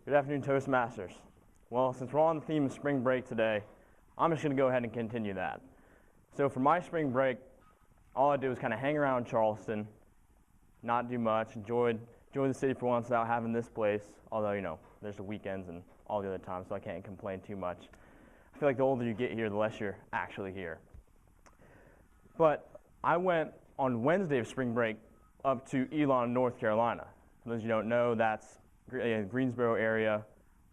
Good afternoon, Toastmasters. Well, since we're on the theme of spring break today, I'm just going to go ahead and continue that. So for my spring break, all I did was kind of hang around Charleston, not do much, enjoy the city for once without having this place, although, there's the weekends and all the other times, so I can't complain too much. I feel like the older you get here, the less you're actually here. But I went on Wednesday of spring break up to Elon, North Carolina. For those of you who don't know, that's Greensboro area.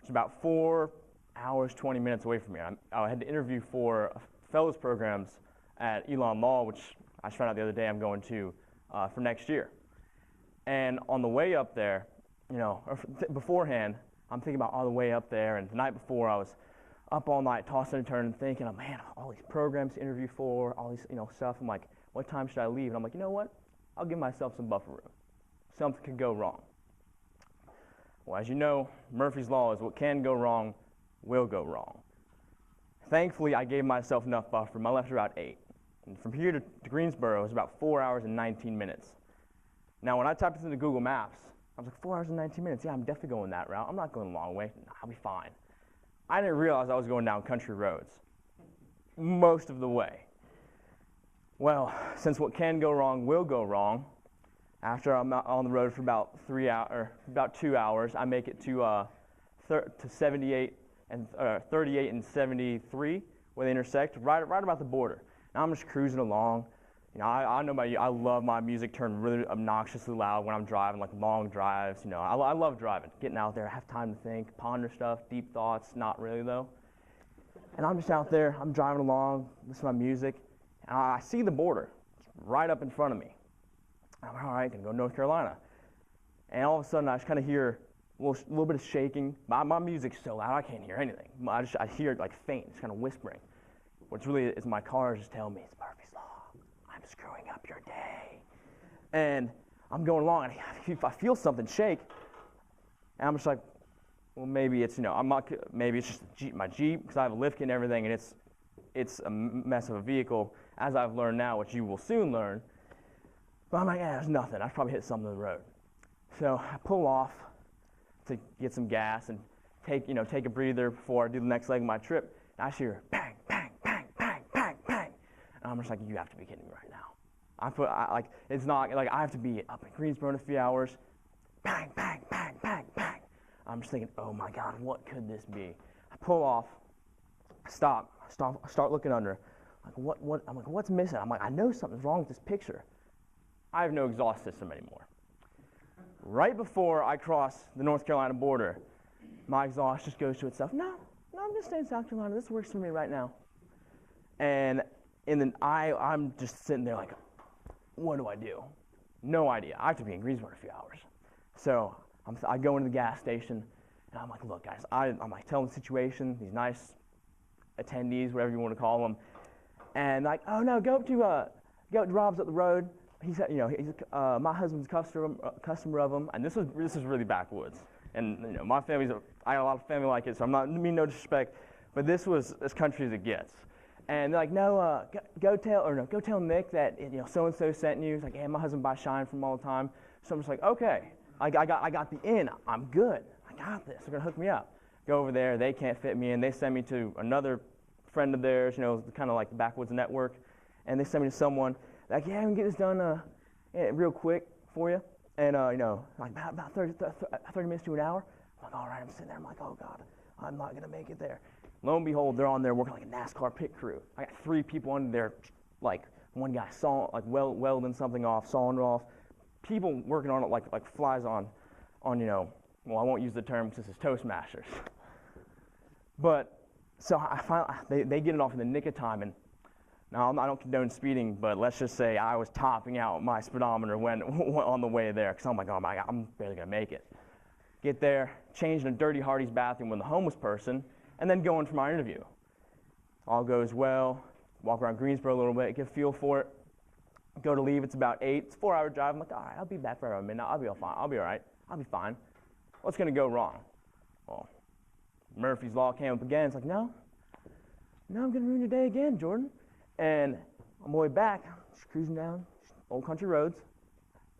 It's about 4 hours, 20 minutes away from here. I had to interview for fellows programs at Elon Law, which I just found out the other day I'm going to for next year. And on the way up there, beforehand, I'm thinking about all the way up there, and the night before I was up all night tossing and turning thinking, oh man, all these programs to interview for, all these stuff. I'm like, what time should I leave? And I'm like, you know what? I'll give myself some buffer room. Something could go wrong. Well, as you know, Murphy's Law is what can go wrong will go wrong. Thankfully, I gave myself enough buffer room. I left about 8. And from here to Greensboro is about 4 hours and 19 minutes. Now, when I typed this into Google Maps, I was like, 4 hours and 19 minutes? Yeah, I'm definitely going that route. I'm not going the long way. I'll be fine. I didn't realize I was going down country roads most of the way. Well, since what can go wrong will go wrong, after I'm out on the road for about 2 hours, I make it to 78 and 38 and 73 where they intersect, right about the border. Now I'm just cruising along. I know about you. I love my music turned really obnoxiously loud when I'm driving, like long drives. I love driving, getting out there. I have time to think, ponder stuff, deep thoughts. Not really though. And I'm just out there. I'm driving along, listening to my music, and I see the border right up in front of me. I'm like, all right, gonna go to North Carolina. And all of a sudden, I just kind of hear a little bit of shaking. My music's so loud, I can't hear anything. I hear it like faint, it's kind of whispering. Which really is my car just telling me it's Murphy's Law. I'm screwing up your day. And I'm going along, and if I feel something shake, and I'm just like, well, maybe it's maybe it's just my Jeep, because I have a lift kit and everything, and it's a mess of a vehicle, as I've learned now, which you will soon learn. But I'm like, there's nothing. I probably hit something on the road. So I pull off to get some gas and take a breather before I do the next leg of my trip. And I hear bang, bang, bang, bang, bang, bang. And I'm just like, you have to be kidding me right now. It's not like I have to be up in Greensboro in a few hours. Bang, bang, bang, bang, bang. I'm just thinking, oh my God, what could this be? I pull off, start looking under. What? I'm like, what's missing? I'm like, I know something's wrong with this picture. I have no exhaust system anymore. Right before I cross the North Carolina border, my exhaust just goes to itself. No, I'm just staying in South Carolina. This works for me right now. And then I'm just sitting there like, what do I do? No idea. I have to be in Greensboro in a few hours. So I go into the gas station, and I'm like, look, guys, I'm like telling the situation, these nice attendees, whatever you want to call them, and like, oh no, go up to Rob's up the road. He said, he's my husband's customer of them, and this is really backwoods. And my family's I got a lot of family like it, so I'm not mean no disrespect, but this was as country as it gets. And they're like, no, go tell Nick that so and so sent you. He's like, yeah, my husband buys Shine from all the time. So I'm just like, okay, I got the in. I'm good. I got this. They're gonna hook me up. Go over there. They can't fit me in. They send me to another friend of theirs, kind of like the Backwoods Network, and they send me to someone. Like, yeah, I can get this done real quick for you. And, like about 30 minutes to an hour. I'm like, all right, I'm sitting there. I'm like, oh, God, I'm not going to make it there. Lo and behold, they're on there working like a NASCAR pit crew. I got 3 people under there, like one guy welding something off, sawing it off. People working on it like flies on, well, I won't use the term because this is Toastmasters. But so I finally, they get it off in the nick of time. And now, I don't condone speeding, but let's just say I was topping out my speedometer when on the way there, because I'm like, oh my God, I'm barely going to make it. Get there, change in a dirty Hardee's bathroom with a homeless person, and then go in for my interview. All goes well, walk around Greensboro a little bit, get a feel for it, go to leave, it's about 8, it's a 4-hour drive. I'm like, all right, I'll be back for around midnight, I'll be all fine, I'll be all right, I'll be fine. What's going to go wrong? Well, Murphy's Law came up again. It's like, no, I'm going to ruin your day again, Jordan. And on my way back, just cruising down old country roads,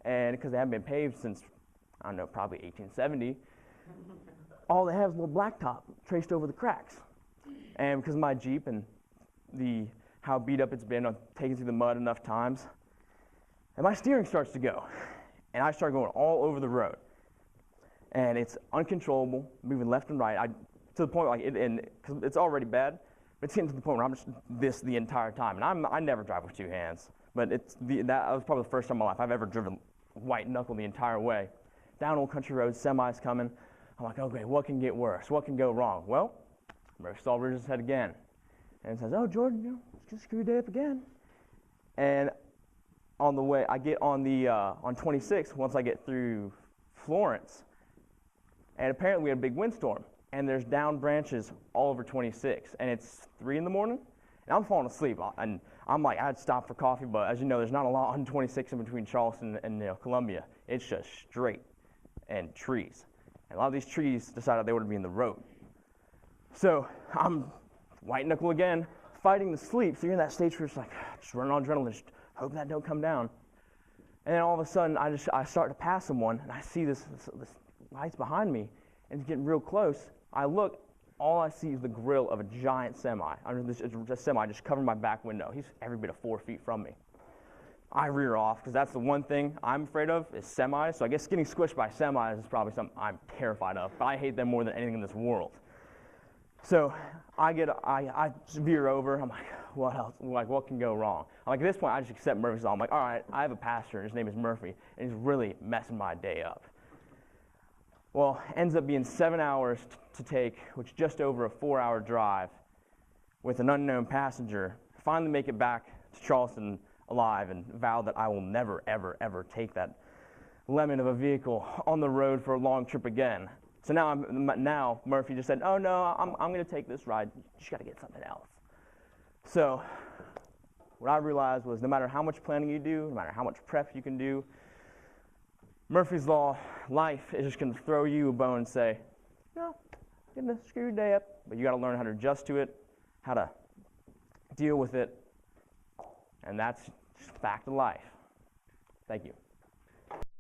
and because they haven't been paved since, I don't know, probably 1870, all they have is a little blacktop traced over the cracks. And because of my Jeep and how beat up it's been, I've taken through the mud enough times, and my steering starts to go. And I start going all over the road. And it's uncontrollable, moving left and right. To the point, cause it's already bad, but it's getting to the point where I'm just this the entire time. And I never drive with two hands, but that was probably the first time in my life I've ever driven white knuckle the entire way. Down old country roads, semis coming. I'm like, okay, what can get worse? What can go wrong? Well, Murphy Stall rears his head again and says, "Oh, Jordan, just screw your day up again." And on the way, I get on on 26 once I get through Florence, and apparently we had a big windstorm, and there's down branches all over 26, and it's 3 in the morning, and I'm falling asleep, and I'm like, I'd stop for coffee, but as you know, there's not a lot on 26 in between Charleston and Columbia. It's just straight and trees, and a lot of these trees decided they would be in the road. So I'm white knuckle again, fighting the sleep. So you're in that stage where it's like just running on adrenaline, just hoping that don't come down. And then all of a sudden, I start to pass someone, and I see this lights behind me, and it's getting real close. I look, all I see is the grill of a giant semi. It's a semi just covering my back window. He's every bit of 4 feet from me. I rear off, because that's the one thing I'm afraid of is semis. So I guess getting squished by semis is probably something I'm terrified of. But I hate them more than anything in this world. So I veer over. I'm like, what else? Like, what can go wrong? I'm like, at this point, I just accept Murphy's law. I'm like, all right, I have a pastor, and his name is Murphy, and he's really messing my day up. Well, ends up being 7 hours to take, which is just over a 4-hour drive with an unknown passenger. Finally make it back to Charleston alive and vow that I will never, ever, ever take that lemon of a vehicle on the road for a long trip again. So now Murphy just said, "Oh no, I'm going to take this ride. You just got to get something else." So what I realized was no matter how much planning you do, no matter how much prep you can do, Murphy's Law, life is just going to throw you a bone and say, "No, you're going to screw your day up," but you got to learn how to adjust to it, how to deal with it, and that's just fact of life. Thank you.